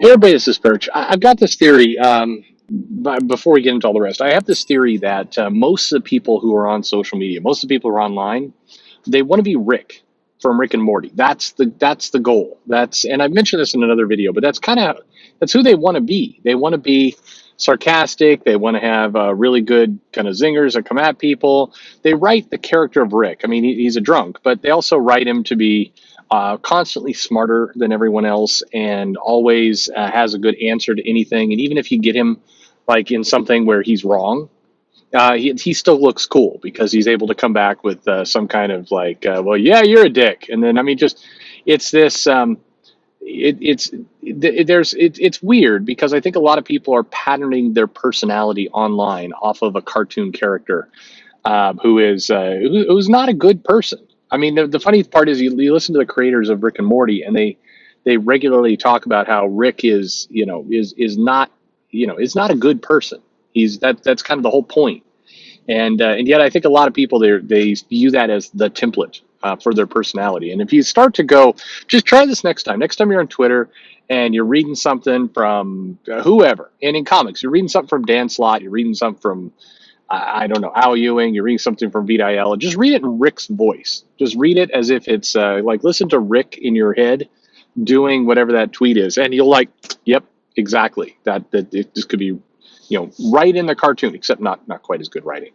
Hey everybody, this is Perch. I've got this theory. But before we get into all the rest, I have this theory that most of the people who are on social media, most of the people who are online, they want to be Rick from Rick and Morty. That's the goal. And I've mentioned this in another video, but that's who they want to be. They want to be sarcastic. They want to have really good kind of zingers that come at people. They write the character of Rick. I mean, he's a drunk, but they also write him to be constantly smarter than everyone else and always has a good answer to anything. And even if you get him like in something where he's wrong, he still looks cool because he's able to come back with some kind of like, well, yeah, you're a dick. And then, I mean, just it's this, it's weird because I think a lot of people are patterning their personality online off of a cartoon character who's not a good person. I mean, the funny part is you listen to the creators of Rick and Morty, and they regularly talk about how Rick is not is not a good person. That's kind of the whole point. And yet I think a lot of people they view that as the template for their personality. And if you start to go, just try this next time. Next time you're on Twitter and you're reading something from whoever, and in comics you're reading something from Dan Slott, you're reading something from I don't know, Al Ewing, you're reading something from VIL, just read it in Rick's voice. Just read it as if it's like listen to Rick in your head doing whatever that tweet is, and you'll like, yep, exactly. That this could be, right in the cartoon, except not quite as good writing.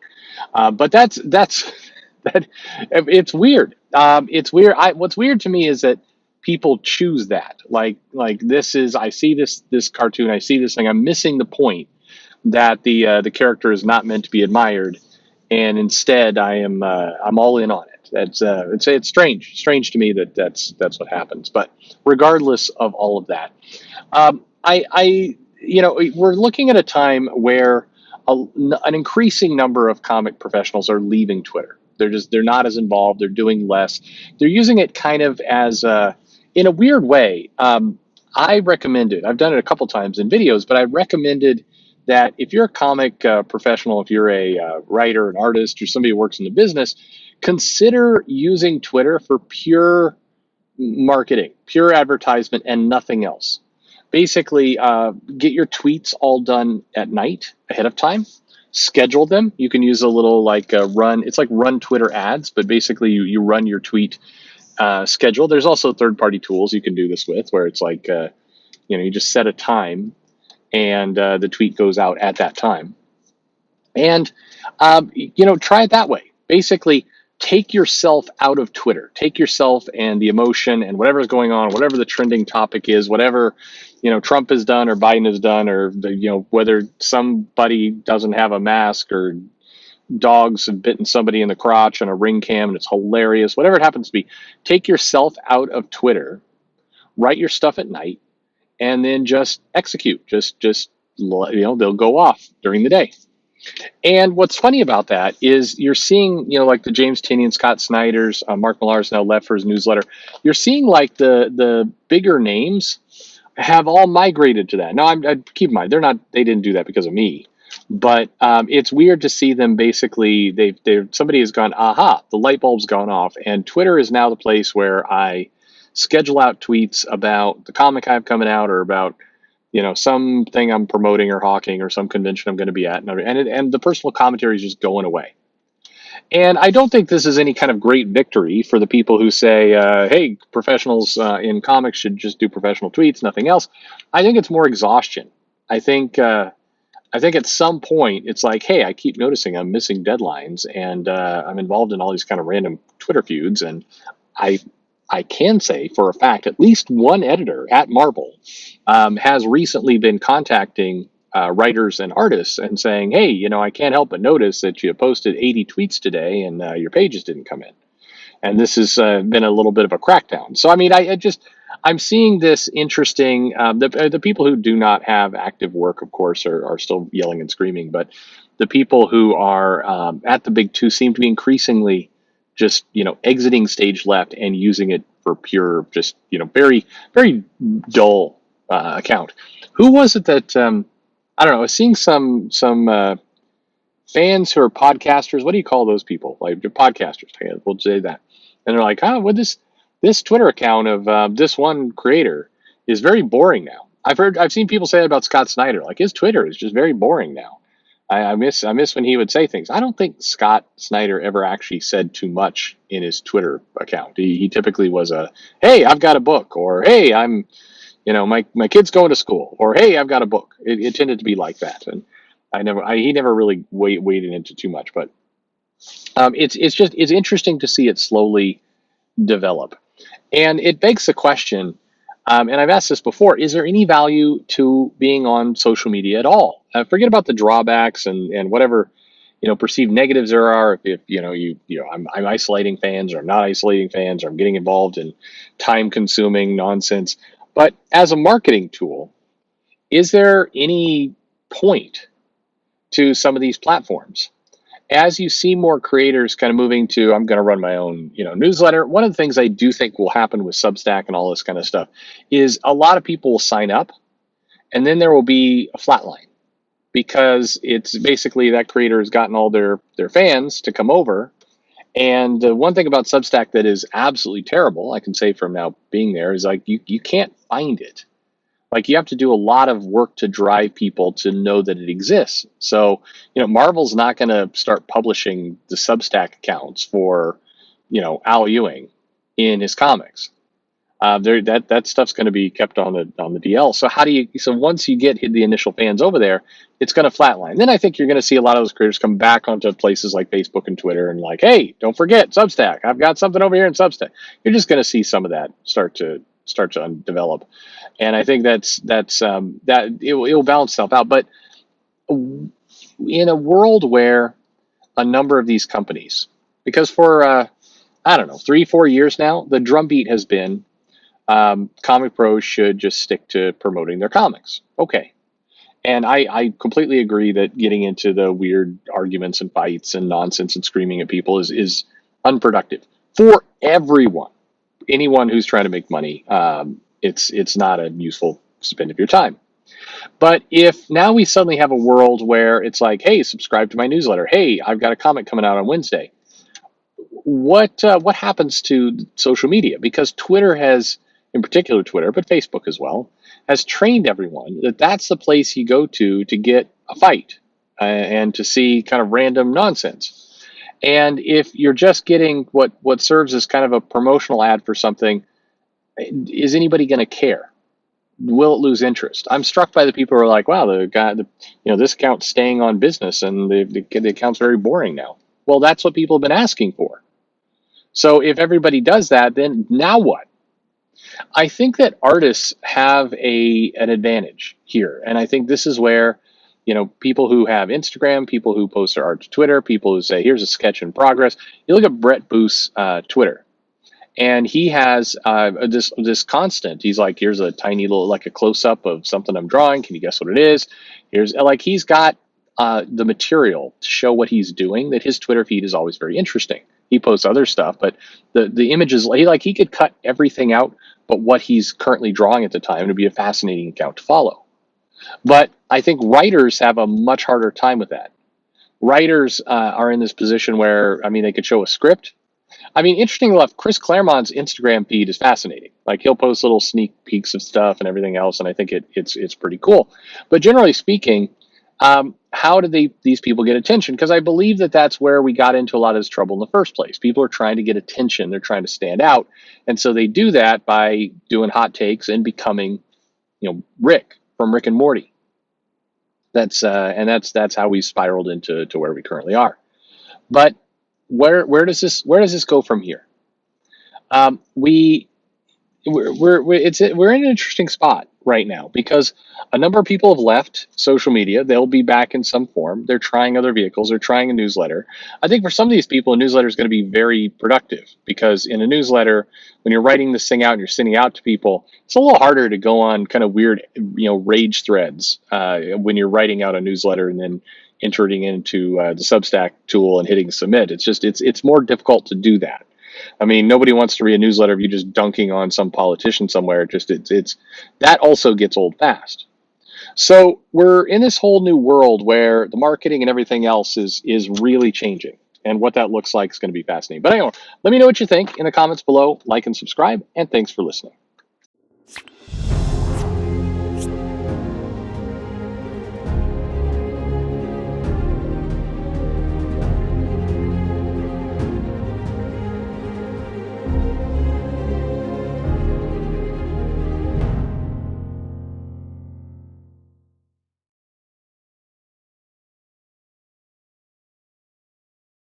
But that's that. It's weird. It's weird. What's weird to me is that people choose that. Like this is. I see this cartoon. I see this thing. I'm missing the point that the character is not meant to be admired, and instead I'm all in on it. It's strange to me that's what happens. But regardless of all of that, I we're looking at a time where an increasing number of comic professionals are leaving Twitter. They're not as involved. They're doing less. They're using it kind of as in a weird way. I recommended. I've done it a couple times in videos, but I recommended that if you're a comic professional, if you're a writer, an artist, or somebody who works in the business, consider using Twitter for pure marketing, pure advertisement, and nothing else. Basically, get your tweets all done at night ahead of time. Schedule them. You can use a little like run. It's like run Twitter ads, but basically you run your tweet schedule. There's also third-party tools you can do this with, where it's like you just set a time and the tweet goes out at that time. And, try it that way. Basically, take yourself out of Twitter. Take yourself and the emotion and whatever's going on, whatever the trending topic is, whatever, Trump has done or Biden has done, or, whether somebody doesn't have a mask or dogs have bitten somebody in the crotch on a ring cam and it's hilarious, whatever it happens to be. Take yourself out of Twitter, write your stuff at night, and then just execute. Just they'll go off during the day. And what's funny about that is you're seeing, like the James Tinney and Scott Snyder's, Mark Millar's now left for his newsletter. You're seeing like the bigger names have all migrated to that. Now, I keep in mind they didn't do that because of me, but it's weird to see them basically. Somebody has gone, aha, the light bulb's gone off, and Twitter is now the place where I schedule out tweets about the comic I have coming out, or about something I'm promoting or hawking, or some convention I'm going to be at, and the personal commentary is just going away. And I don't think this is any kind of great victory for the people who say, hey, professionals in comics should just do professional tweets, nothing else. I think it's more exhaustion. I think at some point it's like, hey, I keep noticing I'm missing deadlines, and I'm involved in all these kind of random Twitter feuds, and I can say for a fact at least one editor at Marvel has recently been contacting writers and artists and saying, hey, I can't help but notice that you posted 80 tweets today and your pages didn't come in. And this has been a little bit of a crackdown. So, I mean, I'm seeing this interesting. The people who do not have active work, of course, are still yelling and screaming. But the people who are at the big two seem to be increasingly just exiting stage left and using it for pure, just very very dull account. Who was it that I don't know? I was seeing some fans who are podcasters. What do you call those people? Like podcasters. We'll say that. And they're like, with this Twitter account of this one creator is very boring now. I've seen people say that about Scott Snyder. Like his Twitter is just very boring now. I miss when he would say things. I don't think Scott Snyder ever actually said too much in his Twitter account. He typically was a, hey, I've got a book, or hey, I'm, my kid's going to school, or hey, I've got a book. It tended to be like that, and he never really waded into too much. But it's interesting to see it slowly develop. And it begs the question, and I've asked this before, is there any value to being on social media at all? Forget about the drawbacks and whatever, perceived negatives there are. If I'm isolating fans, or I'm not isolating fans, or I'm getting involved in time consuming nonsense. But as a marketing tool, is there any point to some of these platforms? As you see more creators kind of moving to, I'm going to run my own, newsletter. One of the things I do think will happen with Substack and all this kind of stuff is a lot of people will sign up, and then there will be a flat line, because it's basically that creator has gotten all their fans to come over. And the one thing about Substack that is absolutely terrible, I can say from now being there, is like you can't find it. Like you have to do a lot of work to drive people to know that it exists. So, Marvel's not going to start publishing the Substack accounts for, Al Ewing in his comics. That stuff's going to be kept on the DL. So so once you get the initial fans over there, it's going to flatline. Then I think you're going to see a lot of those creators come back onto places like Facebook and Twitter and like, hey, don't forget Substack. I've got something over here in Substack. You're just going to see some of that start to develop. And I think that it will balance itself out. But in a world where a number of these companies, because for I don't know, 3-4 years now, the drumbeat has been comic pros should just stick to promoting their comics. Okay. And I completely agree that getting into the weird arguments and fights and nonsense and screaming at people is unproductive for everyone. Anyone who's trying to make money, it's not a useful spend of your time. But if now we suddenly have a world where it's like, hey, subscribe to my newsletter. Hey, I've got a comic coming out on Wednesday. What happens to social media? Because Twitter has, in particular Twitter, but Facebook as well, has trained everyone that that's the place you go to get a fight and to see kind of random nonsense. And if you're just getting what serves as kind of a promotional ad for something, is anybody going to care? Will it lose interest? I'm struck by the people who are like, wow, this account's staying on business and the account's very boring now. Well, that's what people have been asking for. So if everybody does that, then now what? I think that artists have an advantage here. And I think this is where, people who have Instagram, people who post their art to Twitter, people who say, here's a sketch in progress. You look at Brett Booth's Twitter, and he has this constant. He's like, here's a tiny little, like a close-up of something I'm drawing. Can you guess what it is? He's got the material to show what he's doing, that his Twitter feed is always very interesting. He posts other stuff, but the images, he could cut everything out but what he's currently drawing at the time. It'd be a fascinating account to follow. But I think writers have a much harder time with that. Writers are in this position where, they could show a script. Interesting enough, Chris Claremont's Instagram feed is fascinating. Like he'll post little sneak peeks of stuff and everything else, and I think it's pretty cool. But generally speaking, how do these people get attention? Because I believe that's where we got into a lot of this trouble in the first place. People are trying to get attention. They're trying to stand out. And so they do that by doing hot takes and becoming, Rick from Rick and Morty. That's how we spiraled into where we currently are. But where does this go from here? We're in an interesting spot right now because a number of people have left social media. They'll be back in some form. They're trying other vehicles. They're trying a newsletter. I think for some of these people, a newsletter is going to be very productive because in a newsletter, when you're writing this thing out and you're sending out to people, it's a little harder to go on kind of weird, rage threads when you're writing out a newsletter and then entering into the Substack tool and hitting submit. It's more difficult to do that. Nobody wants to read a newsletter of you just dunking on some politician somewhere. It's that also gets old fast. So we're in this whole new world where the marketing and everything else is really changing, and what that looks like is going to be fascinating. But anyway, let me know what you think in the comments below. Like and subscribe, and thanks for listening.